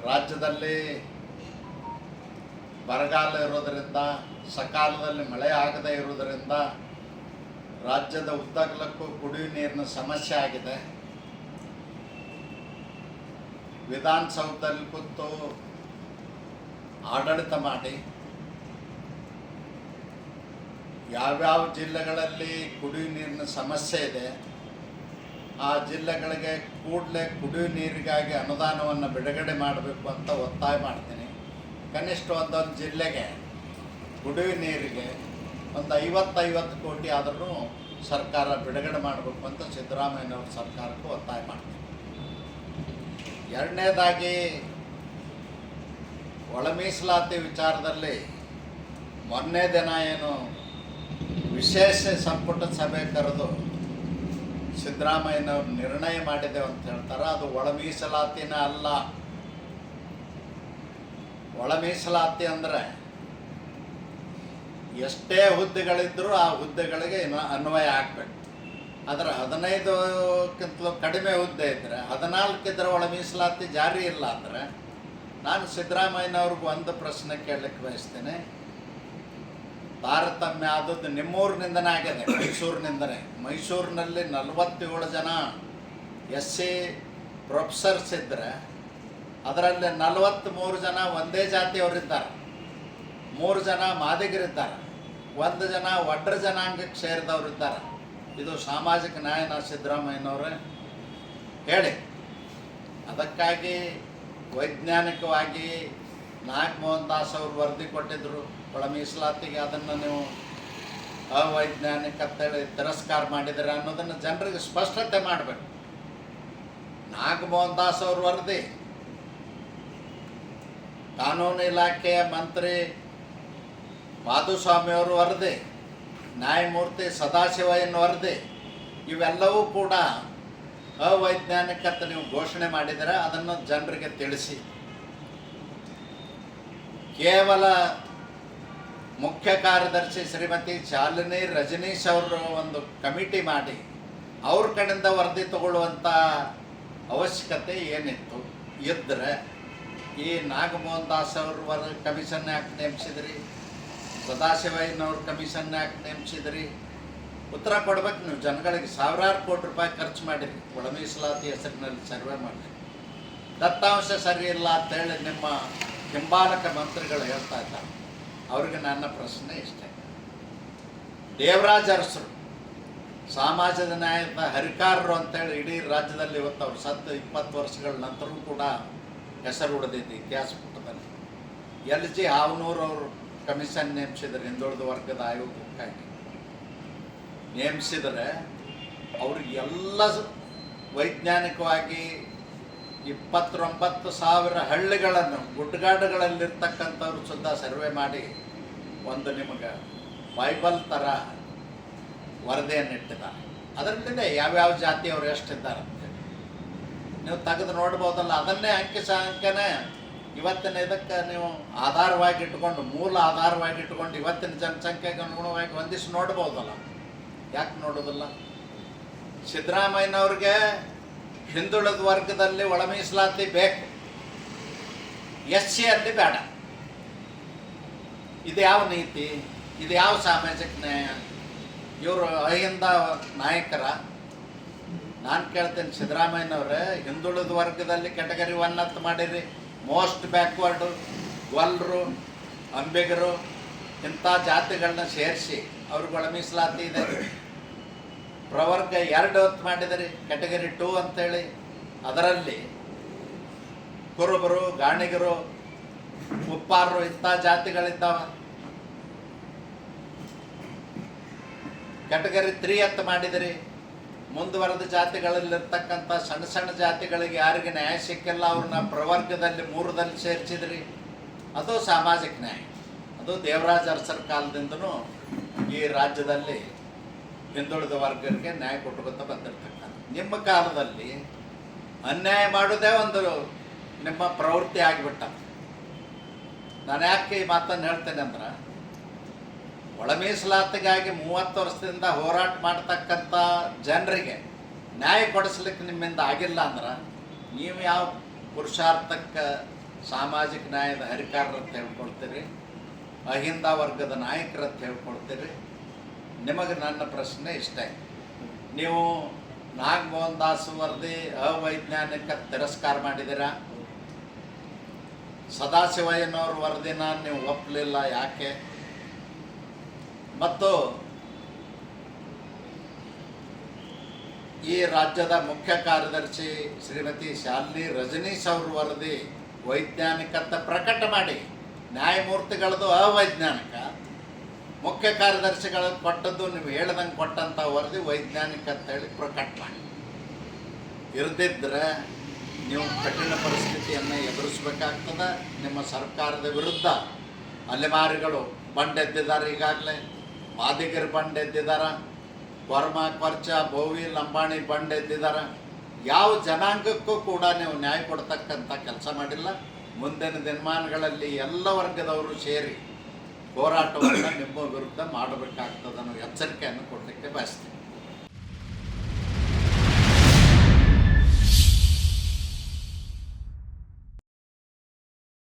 ರಾಜ್ಯದಲ್ಲಿ ಬರಗಾಲ ಇರೋದರಿಂದ, ಸಕಾಲದಲ್ಲಿ ಮಳೆ ಆಗದೇ ಇರೋದರಿಂದ ರಾಜ್ಯದ ಉದ್ದಗಲಕ್ಕೂ ಕುಡಿಯುವ ನೀರಿನ ಸಮಸ್ಯೆ ಆಗಿದೆ. ವಿಧಾನಸೌಧದಲ್ಲಿ ಕೂತು ಆಡಳಿತ ಮಾಡಿ ಯಾವ್ಯಾವ ಜಿಲ್ಲೆಗಳಲ್ಲಿ ಕುಡಿಯುವ ನೀರಿನ ಸಮಸ್ಯೆ ಇದೆ ಆ ಜಿಲ್ಲೆಗಳಿಗೆ ಕೂಡಲೇ ಕುಡಿಯುವ ನೀರಿಗಾಗಿ ಅನುದಾನವನ್ನು ಬಿಡುಗಡೆ ಮಾಡಬೇಕು ಅಂತ ಒತ್ತಾಯ ಮಾಡ್ತೀನಿ. ಕನಿಷ್ಠ ಒಂದೊಂದು ಜಿಲ್ಲೆಗೆ ಕುಡಿಯುವ ನೀರಿಗೆ ಒಂದು 50 ಕೋಟಿ ಆದರೂ ಸರ್ಕಾರ ಬಿಡುಗಡೆ ಮಾಡಬೇಕು ಅಂತ ಸಿದ್ದರಾಮಯ್ಯನವ್ರ ಸರ್ಕಾರಕ್ಕೂ ಒತ್ತಾಯ ಮಾಡ್ತೀನಿ. ಎರಡನೇದಾಗಿ ಒಳ ಮೀಸಲಾತಿ ವಿಚಾರದಲ್ಲಿ ಮೊನ್ನೆ ದಿನ ಏನು ವಿಶೇಷ ಸಂಪುಟ ಸಭೆ ಕರೆದು ಸಿದ್ದರಾಮಯ್ಯನವ್ರು ನಿರ್ಣಯ ಮಾಡಿದೆವು ಅಂತ ಹೇಳ್ತಾರೆ. ಅದು ಒಳ ಮೀಸಲಾತಿನೇ ಅಲ್ಲ. ಒಳ ಮೀಸಲಾತಿ ಅಂದರೆ ಎಷ್ಟೇ ಹುದ್ದೆಗಳಿದ್ದರೂ ಆ ಹುದ್ದೆಗಳಿಗೆ ಅನ್ವಯ ಆಗಬೇಕು. ಆದರೆ 15ಕ್ಕಿಂತಲೂ ಕಡಿಮೆ ಹುದ್ದೆ ಇದ್ದರೆ, 14 ಇದ್ದರೆ ಒಳ ಮೀಸಲಾತಿ ಜಾರಿ ಇಲ್ಲ ಅಂದರೆ ನಾನು ಸಿದ್ದರಾಮಯ್ಯನವ್ರಿಗೆ ಒಂದು ಪ್ರಶ್ನೆ ಕೇಳಲಿಕ್ಕೆ ಬಯಸ್ತೇನೆ. ತಾರತಮ್ಯ ಆದದ್ದು ನಿಮ್ಮೂರಿನಿಂದನೇ ಆಗಿದೆ, ಮೈಸೂರಿನಿಂದನೇ. ಮೈಸೂರಿನಲ್ಲಿ 47 ಜನ SC ಪ್ರೊಫೆಸರ್ಸ್ ಇದ್ದರೆ ಅದರಲ್ಲಿ 43 ಜನ ಒಂದೇ ಜಾತಿಯವರಿದ್ದಾರೆ, 3 ಜನ ಮಾದಿಗರಿದ್ದಾರೆ, 1 ಜನ ಒಡ್ರ ಜನಾಂಗಕ್ಕೆ ಸೇರಿದವರಿದ್ದಾರೆ. ಇದು ಸಾಮಾಜಿಕ ನ್ಯಾಯನ ಸಿದ್ದರಾಮಯ್ಯನವರೇ ಹೇಳಿ. ಅದಕ್ಕಾಗಿ ವೈಜ್ಞಾನಿಕವಾಗಿ ನಾಗಮೋಹನ್ ದಾಸ್ ಅವರು ವರದಿ ಕೊಟ್ಟಿದ್ದರು ಒಳ ಮೀಸಲಾತಿಗೆ. ಅದನ್ನು ನೀವು ಅವೈಜ್ಞಾನಿಕ ಅಂತೇಳಿ ತಿರಸ್ಕಾರ ಮಾಡಿದರೆ ಅನ್ನೋದನ್ನು ಜನರಿಗೆ ಸ್ಪಷ್ಟತೆ ಮಾಡಬೇಕು. ನಾಗಮೋಹನ್ ದಾಸ್ ಅವ್ರ ವರದಿ, ಕಾನೂನು ಇಲಾಖೆಯ ಮಂತ್ರಿ ಮಾಧುಸ್ವಾಮಿಯವರು ವರದಿ, ನ್ಯಾಯಮೂರ್ತಿ ಸದಾಶಿವಯ್ಯನ ವರದಿ, ಇವೆಲ್ಲವೂ ಕೂಡ ಅವೈಜ್ಞಾನಿಕತೆ ನೀವು ಘೋಷಣೆ ಮಾಡಿದರೆ ಅದನ್ನು ಜನರಿಗೆ ತಿಳಿಸಿ. ಕೇವಲ ಮುಖ್ಯ ಕಾರ್ಯದರ್ಶಿ ಶ್ರೀಮತಿ ಶಾಲಿನಿ ರಜನೀಶ್ ಅವರು ಒಂದು ಕಮಿಟಿ ಮಾಡಿ ಅವ್ರ ಕಡೆಯಿಂದ ವರದಿ ತಗೊಳ್ಳುವಂಥ ಅವಶ್ಯಕತೆ ಏನಿತ್ತು? ಇದ್ದರೆ ಈ ನಾಗಮೋಹನ್ ದಾಸ್ ಅವ್ರ ಕಮಿಷನ್ ಯಾಕೆ ನೇಮಿಸಿದ್ರಿ? ಸದಾಶಿವಯ್ಯನವ್ರ ಕಮಿಷನ್ ಯಾಕೆ ನೇಮಿಸಿದ್ರಿ? ಉತ್ತರ ಕೊಡ್ಬೇಕು ನೀವು ಜನಗಳಿಗೆ. ಸಾವಿರಾರು ಕೋಟಿ ರೂಪಾಯಿ ಖರ್ಚು ಮಾಡಿರಿ ಒಳ ಮೀಸಲಾತಿ ಹೆಸರಿನಲ್ಲಿ ಸರ್ವೆ ಮಾಡಿ. ದತ್ತಾಂಶ ಸರಿ ಇಲ್ಲ ಅಂತೇಳಿ ನಿಮ್ಮ ಹಿಂಬಾಲಕ ಮಂತ್ರಿಗಳು ಹೇಳ್ತಾ ಇದ್ದಾರೆ. ಅವ್ರಿಗೆ ನನ್ನ ಪ್ರಶ್ನೆ ಇಷ್ಟೇ. ದೇವರಾಜ ಅರಸರು ಸಮಾಜದ ನ್ಯಾಯದ ಹರಿಕಾರರು ಅಂತೇಳಿ ಇಡೀ ರಾಜ್ಯದಲ್ಲಿ ಇವತ್ತು ಅವ್ರು ಸತ್ತು 20 ವರ್ಷಗಳ ನಂತರವೂ ಕೂಡ ಹೆಸರು ಉಳಿದಿದ್ದು ಇತಿಹಾಸ ಪುಟದಲ್ಲಿ. LG ಹಾವನೂರು ಅವರು ಕಮಿಷನ್ ನೇಮಿಸಿದರೆ ಹಿಂದುಳಿದ ವರ್ಗದ ಆಯೋಗಕ್ಕಾಗಿ ನೇಮಿಸಿದರೆ ಅವ್ರಿಗೆಲ್ಲ ವೈಜ್ಞಾನಿಕವಾಗಿ 29,000 ಹಳ್ಳಿಗಳನ್ನು ಗುಡ್ಡಗಾಡುಗಳಲ್ಲಿರ್ತಕ್ಕಂಥವ್ರು ಸುದ್ದ ಸರ್ವೆ ಮಾಡಿ ಒಂದು ನಿಮಗೆ ಬೈಬಲ್ ಥರ ವರದಿಯನ್ನಿಟ್ಟಿದ್ದಾರೆ. ಅದರಲ್ಲಿದೆ ಯಾವ್ಯಾವ ಜಾತಿಯವರು ಎಷ್ಟಿದ್ದಾರೆ ಅಂತೇಳಿ ನೀವು ತೆಗೆದು ನೋಡ್ಬೋದಲ್ಲ. ಅದನ್ನೇ ಅಂಕಿಸಂಖ್ಯೆನೇ ಇವತ್ತಿನ ಇದಕ್ಕೆ ನೀವು ಆಧಾರವಾಗಿ ಇಟ್ಕೊಂಡು, ಮೂಲ ಆಧಾರವಾಗಿ ಇಟ್ಕೊಂಡು ಇವತ್ತಿನ ಜನಸಂಖ್ಯೆಗೆ ಅನುಗುಣವಾಗಿ ಹೊಂದಿಸಿ ನೋಡ್ಬೋದಲ್ಲ. ಯಾಕೆ ನೋಡೋದಿಲ್ಲ? ಸಿದ್ದರಾಮಯ್ಯನವ್ರಿಗೆ ಹಿಂದುಳಿದ ವರ್ಗದಲ್ಲಿ ಒಳ ಮೀಸಲಾತಿ ಬೇಕು, SC ಅಲ್ಲಿ ಬೇಡ. ಇದು ಯಾವ ನೀತಿ? ಇದು ಯಾವ ಸಾಮಾಜಿಕ ನ್ಯಾಯ? ಇವರು ಅಹಿಂದ ನಾಯಕರ? ನಾನು ಕೇಳ್ತೇನೆ ಸಿದ್ದರಾಮಯ್ಯನವ್ರೆ, ಹಿಂದುಳಿದ ವರ್ಗದಲ್ಲಿ ಕ್ಯಾಟಗರಿ 1 ಅಂತ ಮಾಡಿರಿ. ಮೋಸ್ಟ್ ಬ್ಯಾಕ್ವರ್ಡು, ಗೊಲ್ಲರು, ಅಂಬಿಗರು ಇಂಥ ಜಾತಿಗಳನ್ನ ಸೇರಿಸಿ ಅವ್ರಿಗೆ ಒಳ ಮೀಸಲಾತಿ ಇದೆ. ಪ್ರವರ್ಗ 2 ಹೊತ್ತು ಮಾಡಿದರೆ ಕ್ಯಾಟಗರಿ 2 ಅಂತೇಳಿ. ಅದರಲ್ಲಿ ಕುರುಬರು, ಗಾಣಿಗರು, ಉಪ್ಪಾರರು ಇಂಥ ಜಾತಿಗಳಿದ್ದಾವೆ. ಕ್ಯಾಟಗರಿ 3 ಅಂತ ಮಾಡಿದಿರಿ. ಮುಂದುವರೆದ ಜಾತಿಗಳಲ್ಲಿರ್ತಕ್ಕಂಥ ಸಣ್ಣ ಸಣ್ಣ ಜಾತಿಗಳಿಗೆ ಯಾರಿಗೆ ನ್ಯಾಯ ಸಿಕ್ಕಿಲ್ಲ ಅವ್ರನ್ನ ಪ್ರವರ್ಗದಲ್ಲಿ 3ದಲ್ಲಿ ಸೇರಿಸಿದ್ರಿ. ಅದು ಸಾಮಾಜಿಕ ನ್ಯಾಯ. ಅದು ದೇವರಾಜ ಅರಸರ ಕಾಲದಿಂದನೂ ಈ ರಾಜ್ಯದಲ್ಲಿ ಹಿಂದುಳಿದ ವರ್ಗರಿಗೆ ನ್ಯಾಯ ಕೊಟ್ಟುಕೊತ ಬಂದಿರ್ತಕ್ಕಂಥ. ನಿಮ್ಮ ಕಾಲದಲ್ಲಿ ಅನ್ಯಾಯ ಮಾಡೋದೇ ಒಂದು ನಿಮ್ಮ ಪ್ರವೃತ್ತಿ ಆಗಿಬಿಟ್ಟ. ನಾನು ಯಾಕೆ ಈ ಮಾತನ್ನು ಹೇಳ್ತೇನೆ ಅಂದ್ರೆ, ಒಳ ಮೀಸಲಾತಿಗಾಗಿ 30 ವರ್ಷದಿಂದ ಹೋರಾಟ ಮಾಡ್ತಕ್ಕಂಥ ಜನರಿಗೆ ನ್ಯಾಯ ಕೊಡಿಸ್ಲಿಕ್ಕೆ ನಿಮ್ಮಿಂದ ಆಗಿಲ್ಲ ಅಂದ್ರೆ ನೀವು ಯಾವ ಪುರುಷಾರ್ಥಕ್ಕೆ ಸಾಮಾಜಿಕ ನ್ಯಾಯದ ಹರಿಕಾರರಂತ ಹೇಳ್ಕೊಳ್ತೀರಿ, ಅಹಿಂದ ವರ್ಗದ ನಾಯಕರಂತ ಹೇಳ್ಕೊಳ್ತೀರಿ. ನಿಮಗೆ ನನ್ನ ಪ್ರಶ್ನೆ ಇಷ್ಟೇ, ನೀವು ನಾಗಮೋಹನ್ ದಾಸ್ ವರದಿ ಅವೈಜ್ಞಾನಿಕ ತಿರಸ್ಕಾರ ಮಾಡಿದ್ದೀರಾ, ಸದಾಶಿವಯ್ಯನವ್ರ ವರದಿನ ನೀವು ಒಪ್ಪಲಿಲ್ಲ ಯಾಕೆ? ಮತ್ತು ಈ ರಾಜ್ಯದ ಮುಖ್ಯ ಕಾರ್ಯದರ್ಶಿ ಶ್ರೀಮತಿ ಶಾಲಿನಿ ರಜನೀಶ್ ಅವ್ರ ವರದಿ ವೈಜ್ಞಾನಿಕತೆ ಪ್ರಕಟ ಮಾಡಿ, ನ್ಯಾಯಮೂರ್ತಿಗಳದ್ದು ಅವೈಜ್ಞಾನಿಕ, ಮುಖ್ಯ ಕಾರ್ಯದರ್ಶಿಗಳು ಕೊಟ್ಟದ್ದು ನೀವು ಹೇಳ್ದಂಗೆ ಕೊಟ್ಟಂಥ ವರದಿ ವೈಜ್ಞಾನಿಕ ಅಂತೇಳಿ ಪ್ರಕಟ ಮಾಡಿ. ಇರದಿದ್ದರೆ ನೀವು ಕಠಿಣ ಪರಿಸ್ಥಿತಿಯನ್ನು ಎದುರಿಸಬೇಕಾಗ್ತದೆ. ನಿಮ್ಮ ಸರ್ಕಾರದ ವಿರುದ್ಧ ಅಲೆಮಾರಿಗಳು ಬಂಡೆದ್ದಿದ್ದಾರೆ, ಈಗಾಗಲೇ ಮಾದಿಗರು ಬಂಡೆದ್ದಿದ್ದಾರೆ, ಕೊರ್ಮ ಕೊರ್ಚ ಬೋವಿ ಲಂಬಾಣಿ ಬಂಡೆದ್ದಿದ್ದಾರೆ. ಯಾವ ಜನಾಂಗಕ್ಕೂ ಕೂಡ ನೀವು ನ್ಯಾಯ ಕೊಡ್ತಕ್ಕಂಥ ಕೆಲಸ ಮಾಡಿಲ್ಲ. ಮುಂದಿನ ದಿನಮಾನಗಳಲ್ಲಿ ಎಲ್ಲ ವರ್ಗದವರು ಸೇರಿ ಹೋರಾಟವನ್ನು ನಿಮ್ಮ ವಿರುದ್ಧ ಮಾಡಬೇಕಾಗ್ತದೆ ಅನ್ನೋ ಎಚ್ಚರಿಕೆಯನ್ನು ಕೊಡಲಿಕ್ಕೆ ಬಯಸ್ತೀನಿ.